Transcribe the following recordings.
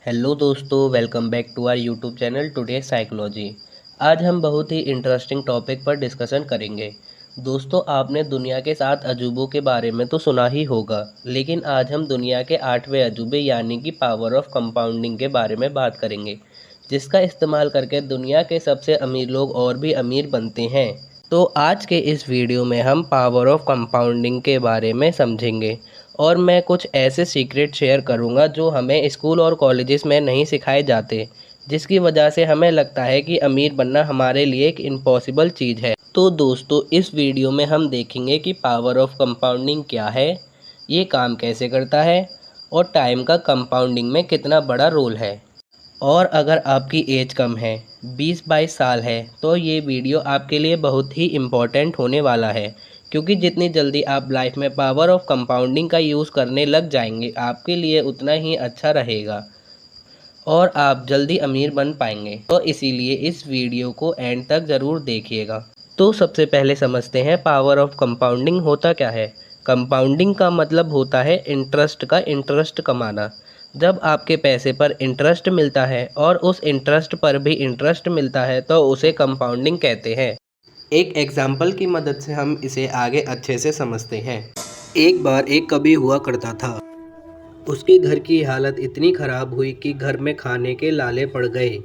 Hello दोस्तों, welcome back to our YouTube channel today psychology. आज हम बहुत ही इंटरेस्टिंग टॉपिक पर डिस्कशन करेंगे। दोस्तों, आपने दुनिया के 7 अजूबों के बारे में तो सुना ही होगा, लेकिन आज हम दुनिया के 8वें अजूबे यानी कि पावर ऑफ कंपाउंडिंग के बारे में बात करेंगे, जिसका इस्तेमाल करके दुनिया के सबसे अमीर लोग और भी अमीर बनते हैं। तो आज के इस वीडियो में हम पावर ऑफ कंपाउंडिंग के बारे में समझेंगे और मैं कुछ ऐसे सीक्रेट शेयर करूंगा जो हमें स्कूल और कॉलेजेस में नहीं सिखाए जाते, जिसकी वजह से हमें लगता है कि अमीर बनना हमारे लिए एक इम्पॉसिबल चीज़ है। तो दोस्तों, इस वीडियो में हम देखेंगे कि पावर ऑफ कंपाउंडिंग क्या है, ये काम कैसे करता है और टाइम का कंपाउंडिंग में कितना बड़ा रोल है। और अगर आपकी एज कम है, 20-22 साल है, तो ये वीडियो आपके लिए बहुत ही इम्पोर्टेंट होने वाला है, क्योंकि जितनी जल्दी आप लाइफ में पावर ऑफ कंपाउंडिंग का यूज़ करने लग जाएंगे, आपके लिए उतना ही अच्छा रहेगा और आप जल्दी अमीर बन पाएंगे। तो इसीलिए इस वीडियो को एंड तक ज़रूर देखिएगा। तो सबसे पहले समझते हैं पावर ऑफ कंपाउंडिंग होता क्या है। कंपाउंडिंग का मतलब होता है इंटरेस्ट का इंटरेस्ट कमाना। जब आपके पैसे पर इंटरेस्ट मिलता है और उस इंटरेस्ट पर भी इंटरेस्ट मिलता है तो उसे कंपाउंडिंग कहते हैं। एक एग्जाम्पल की मदद से हम इसे आगे अच्छे से समझते हैं। एक बार एक कवि हुआ करता था। उसके घर की हालत इतनी खराब हुई कि घर में खाने के लाले पड़ गए।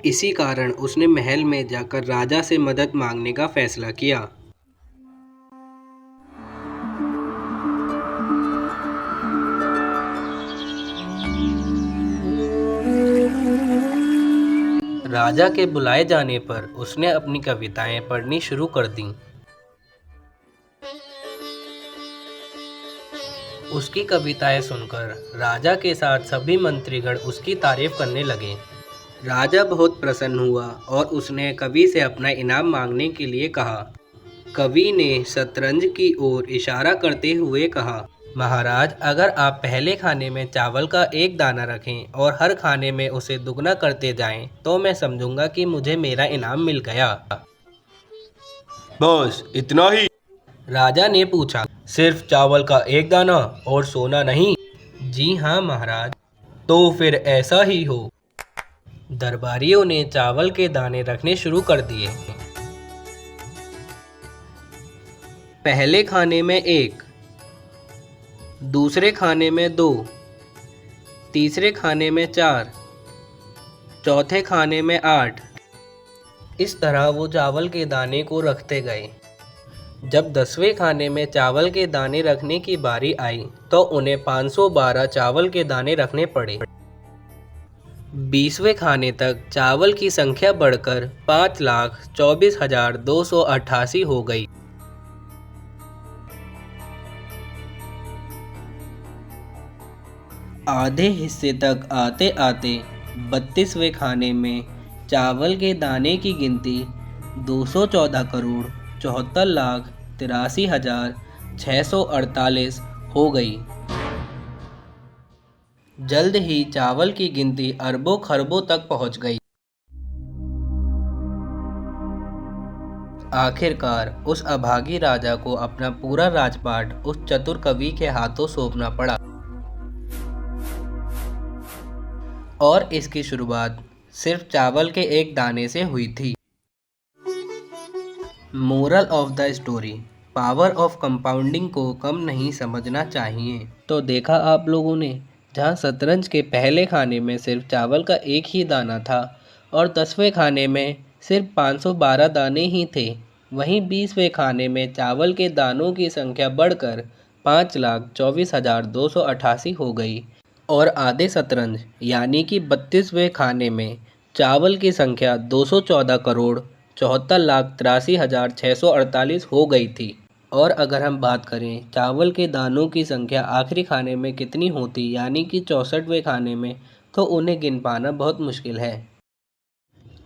इसी कारण उसने महल में जाकर राजा से मदद मांगने का फैसला किया। राजा के बुलाए जाने पर उसने अपनी कविताएं पढ़नी शुरू कर दी। उसकी कविताएं सुनकर राजा के साथ सभी मंत्रीगण उसकी तारीफ करने लगे। राजा बहुत प्रसन्न हुआ और उसने कवि से अपना इनाम मांगने के लिए कहा। कवि ने शतरंज की ओर इशारा करते हुए कहा, महाराज, अगर आप पहले खाने में चावल का एक दाना रखें और हर खाने में उसे दुगना करते जाएं, तो मैं समझूंगा कि मुझे मेरा इनाम मिल गया। बस इतना ही? राजा ने पूछा, सिर्फ चावल का एक दाना और सोना नहीं? जी हाँ महाराज। तो फिर ऐसा ही हो। दरबारियों ने चावल के दाने रखने शुरू कर दिए। पहले खाने में 1, दूसरे खाने में 2, तीसरे खाने में 4, चौथे खाने में 8। इस तरह वो चावल के दाने को रखते गए। जब 10वें खाने में चावल के दाने रखने की बारी आई तो उन्हें 512 चावल के दाने रखने पड़े। 20वें खाने तक चावल की संख्या बढ़कर 5,24,288 हो गई। आधे हिस्से तक आते आते 32वें खाने में चावल के दाने की गिनती 214,74,83,648 हो गई। जल्द ही चावल की गिनती अरबों खरबों तक पहुंच गई। आखिरकार उस अभागी राजा को अपना पूरा राजपाट उस चतुर कवि के हाथों सौंपना पड़ा और इसकी शुरुआत सिर्फ चावल के एक दाने से हुई थी। Moral of the story, power of compounding को कम नहीं समझना चाहिए। तो देखा आप लोगों ने, जहाँ शतरंज के पहले खाने में सिर्फ चावल का एक ही दाना था और 10वें खाने में सिर्फ 512 दाने ही थे, वहीं 20वें खाने में चावल के दानों की संख्या बढ़कर 5,24,288 हो गई और आधे शतरंज यानी कि 32वें खाने में चावल की संख्या 214,74,83,648 हो गई थी। और अगर हम बात करें चावल के दानों की संख्या आखिरी खाने में कितनी होती यानी कि 64वें खाने में, तो उन्हें गिन पाना बहुत मुश्किल है।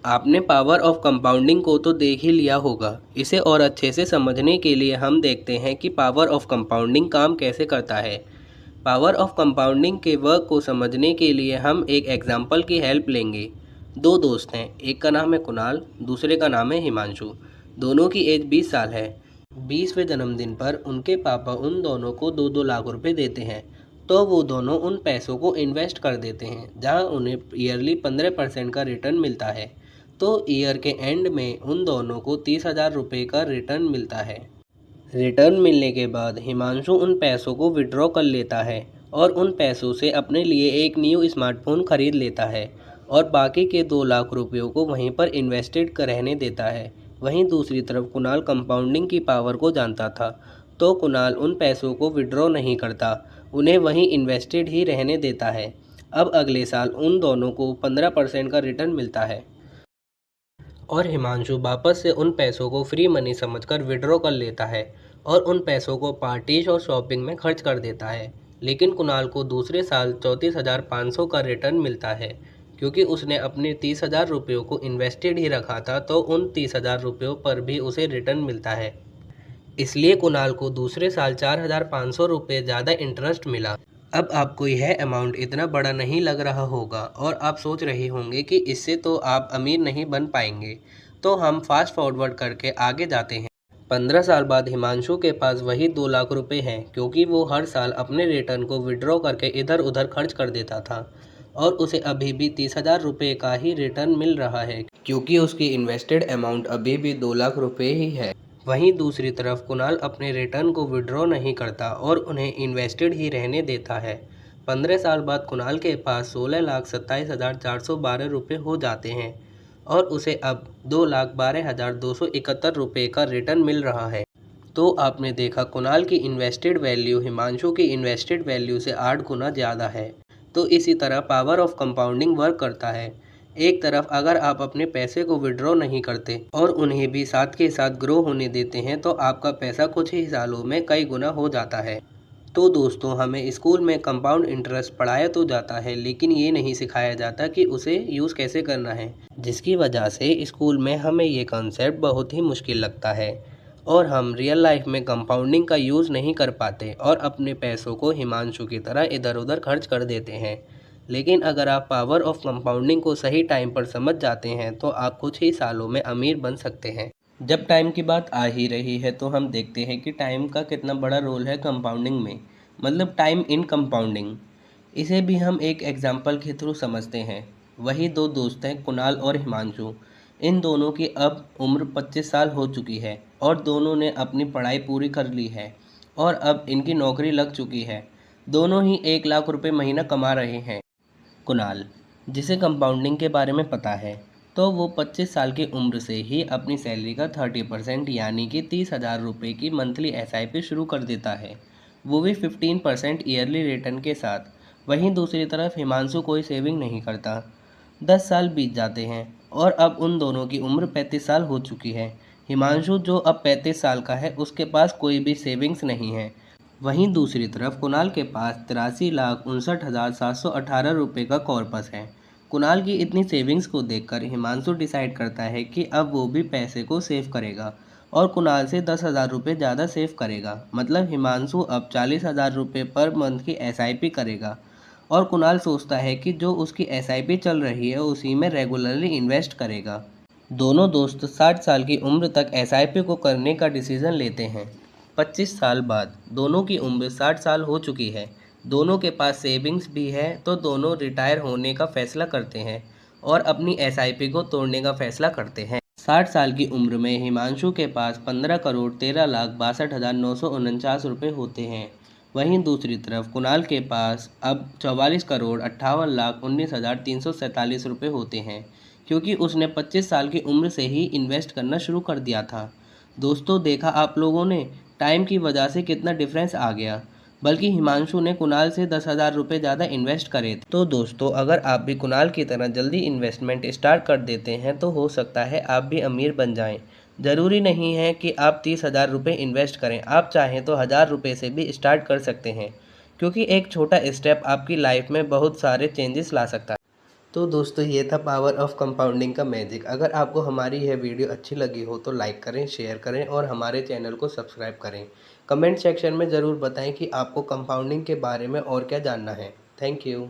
आपने पावर ऑफ कंपाउंडिंग को तो देख ही लिया होगा। इसे और अच्छे से समझने के लिए हम देखते हैं कि पावर ऑफ कंपाउंडिंग काम कैसे करता है। पावर ऑफ कंपाउंडिंग के वर्क को समझने के लिए हम एक एग्जाम्पल की हेल्प लेंगे। 2 दोस्त हैं, एक का नाम है कुणाल, दूसरे का नाम है हिमांशु। दोनों की एज 20 साल है। 20वें जन्मदिन पर उनके पापा उन दोनों को 2-2 लाख रुपए देते हैं। तो वो दोनों उन पैसों को इन्वेस्ट कर देते हैं, जहां उन्हें ईयरली 15% का रिटर्न मिलता है। तो ईयर के एंड में उन दोनों को 30,000 रुपये का रिटर्न मिलता है। रिटर्न मिलने के बाद हिमांशु उन पैसों को विड्रॉ कर लेता है और उन पैसों से अपने लिए एक न्यू स्मार्टफोन खरीद लेता है और बाकी के 2 लाख रुपयों को वहीं पर इन्वेस्टेड रहने देता है। वहीं दूसरी तरफ कुणाल कंपाउंडिंग की पावर को जानता था, तो कुणाल उन पैसों को विड्रॉ नहीं करता, उन्हें वहीं इन्वेस्टेड ही रहने देता है। अब अगले साल उन दोनों को 15% का रिटर्न मिलता है और हिमांशु वापस से उन पैसों को फ्री मनी समझकर विड्रॉ कर लेता है और उन पैसों को पार्टीज और शॉपिंग में खर्च कर देता है। लेकिन कुणाल को दूसरे साल 34,500 का रिटर्न मिलता है, क्योंकि उसने अपने 30,000 रुपयों को इन्वेस्टेड ही रखा था, तो उन 30,000 रुपयों पर भी उसे रिटर्न मिलता है। इसलिए कुणाल को दूसरे साल 4,500 रुपये ज़्यादा इंटरेस्ट मिला। अब आपको यह अमाउंट इतना बड़ा नहीं लग रहा होगा और आप सोच रहे होंगे कि इससे तो आप अमीर नहीं बन पाएंगे। तो हम फास्ट फॉरवर्ड करके आगे जाते हैं। 15 साल बाद हिमांशु के पास वही 2 लाख रुपए हैं, क्योंकि वो हर साल अपने रिटर्न को विड्रॉ करके इधर उधर खर्च कर देता था और उसे अभी भी 30,000 रुपये का ही रिटर्न मिल रहा है, क्योंकि उसकी इन्वेस्टेड अमाउंट अभी भी 2 लाख रुपये ही है। वहीं दूसरी तरफ कुणाल अपने रिटर्न को विड्रॉ नहीं करता और उन्हें इन्वेस्टेड ही रहने देता है। 15 साल बाद कुणाल के पास 16,27,412 रुपये हो जाते हैं और उसे अब 2,12,271 रुपये का रिटर्न मिल रहा है। तो आपने देखा, कुणाल की इन्वेस्टेड वैल्यू हिमांशु की इन्वेस्टेड वैल्यू से 8 गुना ज़्यादा है। तो इसी तरह पावर ऑफ कंपाउंडिंग वर्क करता है। एक तरफ अगर आप अपने पैसे को विड्रॉ नहीं करते और उन्हें भी साथ के साथ ग्रो होने देते हैं, तो आपका पैसा कुछ ही सालों में कई गुना हो जाता है। तो दोस्तों, हमें स्कूल में कंपाउंड इंटरेस्ट पढ़ाया तो जाता है, लेकिन ये नहीं सिखाया जाता कि उसे यूज़ कैसे करना है, जिसकी वजह से स्कूल में हमें ये कॉन्सेप्ट बहुत ही मुश्किल लगता है और हम रियल लाइफ में कंपाउंडिंग का यूज़ नहीं कर पाते और अपने पैसों को हिमांशु की तरह इधर उधर खर्च कर देते हैं। लेकिन अगर आप पावर ऑफ कंपाउंडिंग को सही टाइम पर समझ जाते हैं, तो आप कुछ ही सालों में अमीर बन सकते हैं। जब टाइम की बात आ ही रही है, तो हम देखते हैं कि टाइम का कितना बड़ा रोल है कंपाउंडिंग में, मतलब टाइम इन कंपाउंडिंग। इसे भी हम एक एग्जाम्पल के थ्रू समझते हैं। वही 2 दोस्त हैं, कुणाल और हिमांशु। इन दोनों की अब उम्र 25 साल हो चुकी है और दोनों ने अपनी पढ़ाई पूरी कर ली है और अब इनकी नौकरी लग चुकी है। दोनों ही 1 लाख रुपए महीना कमा रहे हैं। कुणाल, जिसे कंपाउंडिंग के बारे में पता है, तो वो 25 साल की उम्र से ही अपनी सैलरी का 30% यानी कि 30,000 रुपये की मंथली एसआईपी शुरू कर देता है, वो भी 15% ईयरली रिटर्न के साथ। वहीं दूसरी तरफ हिमांशु कोई सेविंग नहीं करता। 10 साल बीत जाते हैं और अब उन दोनों की उम्र 35 साल हो चुकी है। हिमांशु, जो अब 35 साल का है, उसके पास कोई भी सेविंग्स नहीं है। वहीं दूसरी तरफ कुणाल के पास 83,59,718 रुपये का कॉर्पस है। कुणाल की इतनी सेविंग्स को देखकर हिमांशु डिसाइड करता है कि अब वो भी पैसे को सेव करेगा और कुणाल से 10,000 रुपये ज़्यादा सेव करेगा। मतलब हिमांशु अब 40,000 रुपये पर मंथ की एसआईपी करेगा और कुणाल सोचता है कि जो उसकी एसआईपी चल रही है उसी में रेगुलरली इन्वेस्ट करेगा। दोनों दोस्त 60 साल की उम्र तक एसआईपी को करने का डिसीजन लेते हैं। 25 साल बाद दोनों की उम्र 60 साल हो चुकी है। दोनों के पास सेविंग्स भी है, तो दोनों रिटायर होने का फैसला करते हैं और अपनी एसआईपी को तोड़ने का फैसला करते हैं। 60 साल की उम्र में हिमांशु के पास 15,13,62,949 रुपये होते हैं। वहीं दूसरी तरफ कुणाल के पास अब 44,58,19,347 रुपये होते हैं, क्योंकि उसने 25 साल की उम्र से ही इन्वेस्ट करना शुरू कर दिया था। दोस्तों, देखा आप लोगों ने, टाइम की वजह से कितना डिफरेंस आ गया। बल्कि हिमांशु ने कुणाल से 10,000 रुपये ज़्यादा इन्वेस्ट करे थे। तो दोस्तों, अगर आप भी कुणाल की तरह जल्दी इन्वेस्टमेंट स्टार्ट कर देते हैं, तो हो सकता है आप भी अमीर बन जाएं। ज़रूरी नहीं है कि आप 30,000 रुपये इन्वेस्ट करें, आप चाहें तो 1,000 रुपये से भी स्टार्ट कर सकते हैं, क्योंकि एक छोटा स्टेप आपकी लाइफ में बहुत सारे चेंजेस ला सकता है। तो दोस्तों, ये था पावर ऑफ कंपाउंडिंग का मैजिक। अगर आपको हमारी यह वीडियो अच्छी लगी हो तो लाइक करें, शेयर करें और हमारे चैनल को सब्सक्राइब करें। कमेंट सेक्शन में ज़रूर बताएं कि आपको कंपाउंडिंग के बारे में और क्या जानना है। Thank you.